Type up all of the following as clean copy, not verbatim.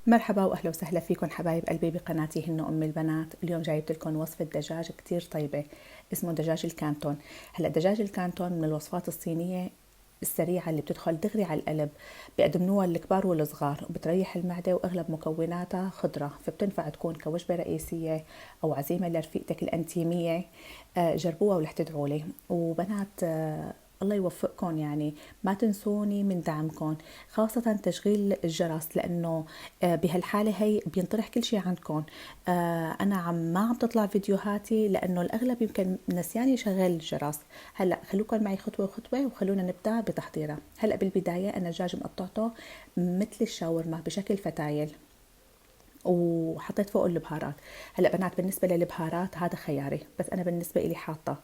مرحبا واهلا وسهلا فيكم حبايب قلبي بقناتي هن ام البنات. اليوم جايبت لكم وصفه دجاج كتير طيبه، اسمه دجاج الكانتون. هلا دجاج الكانتون من الوصفات الصينيه السريعه اللي بتدخل دغري على القلب. بيقدموها الكبار والصغار وبتريح المعده، واغلب مكوناتها خضره، فبتنفع تكون كوجبه رئيسيه او عزيمه لرفيقتك الانتيميه. جربوها ورح تدعوا لي. وبنات الله يوفقكم، يعني ما تنسوني من دعمكم، خاصة تشغيل الجرس، لأنه بهالحالة هي بينطرح كل شيء عندكم. أنا ما عم تطلع فيديوهاتي لأنه الأغلب يمكن نسيان يشغل الجرس. هلأ خلوكم معي خطوة خطوة وخلونا نبدأ بتحضيرها. هلأ بالبداية أنا دجاج مقطعته مثل الشاورما بشكل فتايل، وحطيت فوق البهارات. هلا بنات بالنسبه للبهارات هذا خياري، بس انا بالنسبه لي حاطه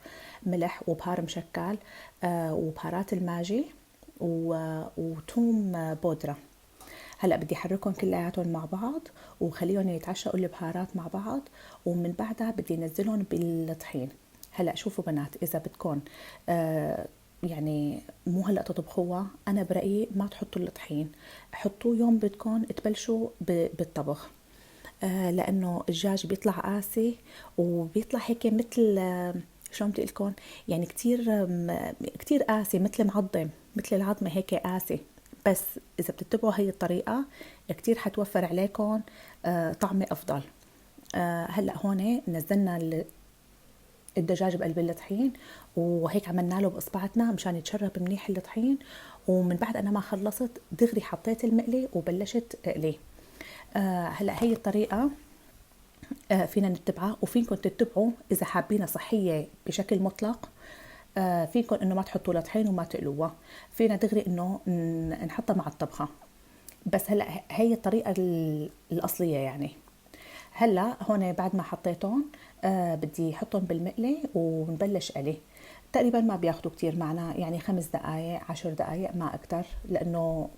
ملح وبهار مشكل، وبهارات الماجي وثوم بودره. هلا بدي احركهم كلياتهم مع بعض وخليهم يتعشقوا البهارات مع بعض، ومن بعدها بدي انزلهم بالطحين. هلا شوفوا بنات، اذا بدكم يعني مو هلا تطبخوها، انا برايي ما تحطوا الطحين، حطوه يوم بدكم تبلشوا بالطبخ. لانه الدجاج بيطلع قاسي، وبيطلع هيك مثل شلون بدي لكم، يعني كتير قاسي، مثل معضم، مثل العظمه هيك قاسي. بس اذا بتتبعوا هي الطريقه كتير حتوفر عليكم طعمه افضل. هلا هون نزلنا الدجاج بقلب الطحين، وهيك عملنا له باصبعتنا مشان يتشرب منيح الطحين. ومن بعد انا ما خلصت دغري حطيت المقلي وبلشت اقليه. هلا هي الطريقه فينا نتبعها، وفينكم تتبعوا اذا حابينها صحيه بشكل مطلق. فيكم انه ما تحطوا لها طحين وما تقلوها، فينا دغري انه نحطها مع الطبخه. بس هلا هي الطريقه الاصليه يعني. هلا هون بعد ما حطيتهم بدي احطهم بالمقلي ونبلش قلي. تقريبا ما بياخدوا كتير معنا، يعني 5 دقايق 10 دقايق ما اكتر، لانه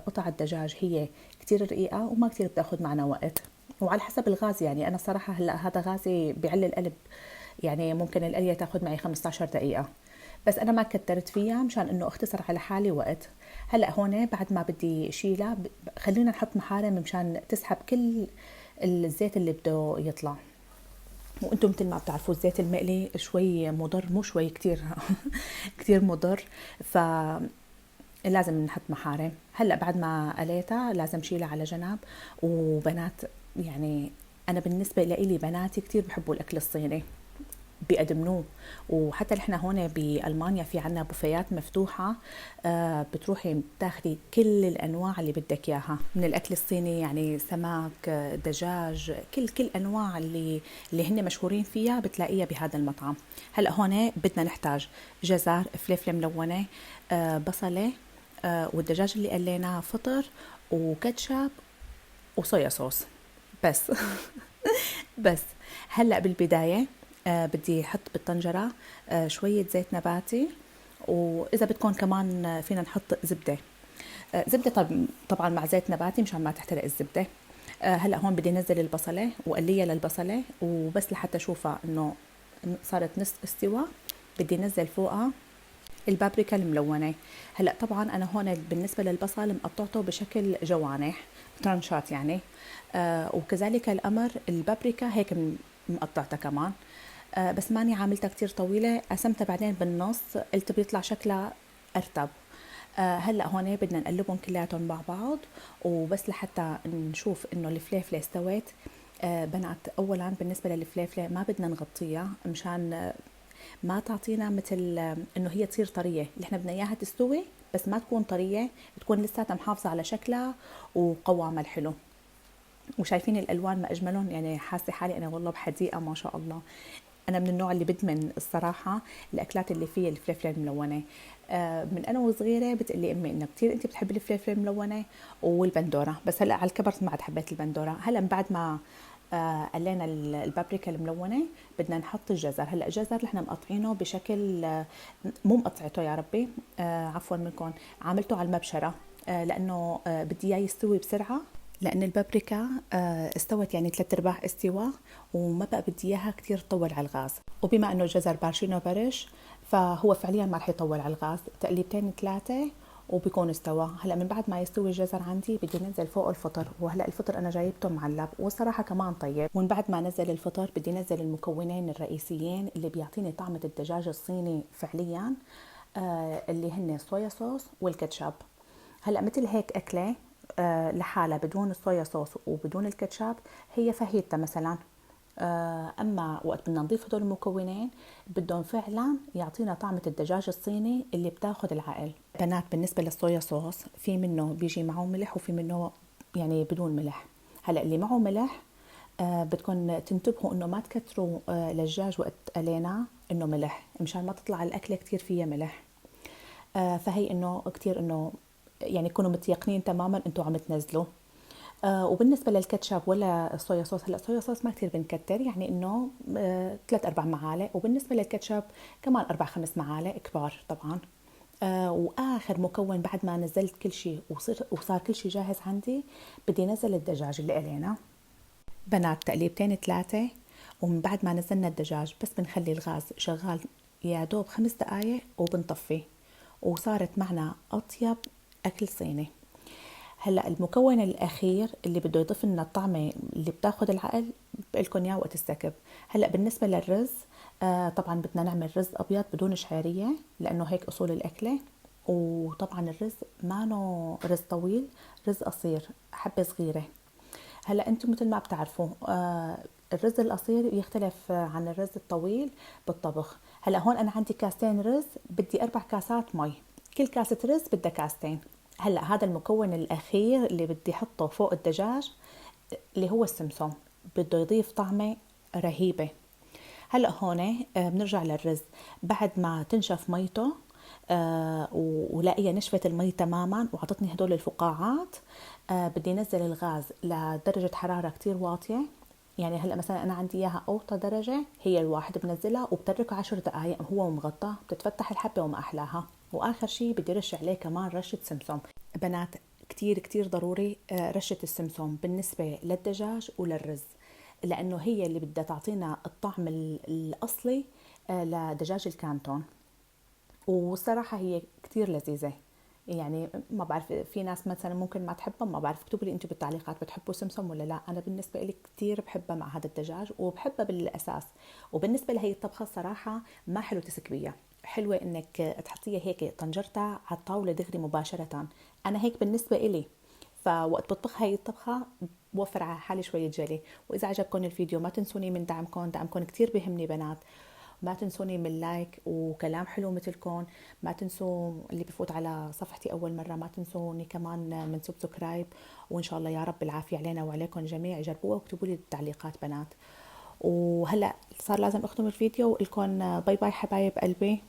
قطع الدجاج هي كتير رقيقه وما كتير بتاخد معنا وقت. وعلى حسب الغاز، يعني انا صراحه هلا هذا غازي بيعلي القلب، يعني ممكن القليه تاخد معي 15 دقيقه، بس انا ما كترت فيها مشان انه اختصر على حالي وقت. هلا هون بعد ما بدي شيلها خلينا نحط محارم مشان تسحب كل الزيت اللي بده يطلع. وانتم مثل ما بتعرفوا الزيت المقلي شوي مضر، مو شوي، كتير كتير مضر، فلازم نحط محارم. هلا بعد ما قليتها لازم شيلها على جنب. وبنات، يعني انا بالنسبه لي بناتي كتير بحبوا الاكل الصيني، بيقدموه. وحتى نحن هون بألمانيا في عنا بوفيات مفتوحة، بتروحي بتاخدي كل الأنواع اللي بدك إياها من الأكل الصيني، يعني سمك، دجاج، كل أنواع اللي هن مشهورين فيها بتلاقيها بهذا المطعم. هلأ هون بدنا نحتاج جزر، فلفلة ملونة، بصلة، والدجاج اللي قليناه فطر، وكاتشب، وصويا صوص، بس بس. هلأ بالبداية بدي احط بالطنجرة شوية زيت نباتي، واذا بدكم كمان فينا نحط زبدة. زبدة طبعا مع زيت نباتي مشان ما تحترق الزبدة. هلا هون بدي انزل البصلة وقليها للبصلة، وبس لحتى اشوفها انه صارت نص استوى بدي انزل فوقها البابريكا الملونة. هلا طبعا انا هون بالنسبة للبصل مقطعته بشكل جوانح، ترانشات يعني. وكذلك الامر البابريكا هيك مقطعتها كمان. بس ماني عاملتها كتير طويلة، قسمتها بعدين بالنص، قلت بيطلع شكلها أرتب. هلا هون بدنا نقلبهم كلياتهم مع بعض، وبس لحتى نشوف انه الفليفله استوت. بنات اولا بالنسبه للفليفله ما بدنا نغطيها مشان ما تعطينا مثل انه هي تصير طريه، اللي احنا بدنا اياها تستوي بس ما تكون طريه، تكون لساتها محافظه على شكلها وقوامها الحلو. وشايفين الالوان ما اجملهم، يعني حاسه حالي انا والله بحديقه ما شاء الله. انا من النوع اللي بدمن الصراحه الاكلات اللي فيها الفلفله الملونه. من انا وصغيره بتقلي امي انه كثير انت بتحبي الفلفله الملونه والبندوره، بس هلا على الكبر ما عاد حبيت البندوره. هلا من بعد ما قلينا البابريكا الملونه بدنا نحط الجزر. هلا الجزر نحن مقطعينه بشكل مو مقطعته يا ربي، عفوا منكم، عاملته على المبشره، لانه بدي اياه يستوي بسرعه، لأن البابريكا استوت يعني 3/4 استواء، وما بقى بدي إياها كتير تطول على الغاز. وبما إنه الجزر بارشينه برش، فهو فعليا ما رح يطول على الغاز، تقليبتين 3 وبيكون استوى. هلا من بعد ما يستوي الجزر عندي بدي ننزل فوق الفطر، وهلا الفطر انا جايبته معلب والصراحه كمان طيب. ومن بعد ما نزل الفطر بدي نزل المكونين الرئيسيين اللي بيعطيني طعمه الدجاج الصيني فعليا، اللي هن الصويا صوص والكاتشب. هلا مثل هيك اكله لحالها بدون الصويا صوص وبدون الكاتشب هي فاهيتا مثلا. اما وقت بدنا نضيف هدول المكونين بدهم فعلا يعطينا طعمة الدجاج الصيني اللي بتاخد العقل. بنات بالنسبة للصويا صوص في منه بيجي معه ملح وفي منه يعني بدون ملح. هلا اللي معه ملح بدكم تنتبهوا انه ما تكتروا للدجاج وقت قلينا انه ملح، مشان ما تطلع الاكله كتير فيها ملح. فهي انه كتير انه يعني كونوا متيقنين تماما انتم عم تنزلوا. وبالنسبه للكاتشب ولا الصويا صوص، هلا الصويا صوص ما كثير بنكتر، يعني انه 3 4 معالق، وبالنسبه للكاتشب كمان 4 5 معالق كبار طبعا. واخر مكون بعد ما نزلت كل شيء وصار كل شيء جاهز عندي، بدي نزل الدجاج اللي علينا. بنات تقليبتين 3، ومن بعد ما نزلنا الدجاج بس بنخلي الغاز شغال يا دوب 5 دقايق وبنطفي، وصارت معنا أطيب أكل صيني. هلا المكون الأخير اللي بده يضيف لنا الطعمة اللي بتاخد العقل بقلكن إياه وقت السكب. هلا بالنسبة للرز، طبعا بدنا نعمل رز أبيض بدون شعرية لأنه هيك أصول الأكلة. وطبعا الرز ما نو رز طويل، رز قصير حبة صغيرة. هلا انتم مثل ما بتعرفوا الرز القصير يختلف عن الرز الطويل بالطبخ. هلا هون انا عندي كاستين رز، بدي 4 كاسات مي، كل كاسة رز بدها كاستين. هلا هذا المكون الاخير اللي بدي احطه فوق الدجاج اللي هو السمسم، بده يضيف طعمة رهيبة. هلا هون بنرجع للرز بعد ما تنشف ميته، ولاقيها نشفت المي تماما وعطتني هدول الفقاعات. بدي انزل الغاز لدرجة حرارة كتير واطية. يعني هلا مثلا انا عندي اياها اوطى درجة هي الواحد، بنزلها وبتركه 10 دقايق هو مغطى، بتتفتح الحبة وما احلاها. واخر شي بدي رش عليه كمان رشة سمسم. بنات كتير كتير ضروري رشة السمسم بالنسبة للدجاج وللرز، لأنه هي اللي بدها تعطينا الطعم الأصلي لدجاج الكانتون. والصراحة هي كتير لذيذة. يعني ما بعرف في ناس مثلا ممكن ما تحبها، ما بعرف، اكتبوا لي انتم بالتعليقات بتحبوا سمسم ولا لا. انا بالنسبة لي كتير بحبها مع هذا الدجاج وبحبها بالاساس. وبالنسبة لهي الطبخة الصراحة ما حلو تسكبيها، حلوة انك تحطيها هيك طنجرتها على الطاولة دغري مباشرة. انا هيك بالنسبة إلي. فوقت بطبخ هاي الطبخة بوفر على حالي شوية جلي. وإذا عجبكم الفيديو ما تنسوني من دعمكم كتير بيهمني بنات. ما تنسوني من لايك وكلام حلو مثلكم. ما تنسوا اللي بفوت على صفحتي أول مرة ما تنسوني كمان من سبسكرايب. وإن شاء الله يا رب العافية علينا وعليكم جميع. جربوها واكتبوا لي بالتعليقات بنات. وهلأ صار لازم أختم الفيديو وإلكم باي باي حبايب قلبي.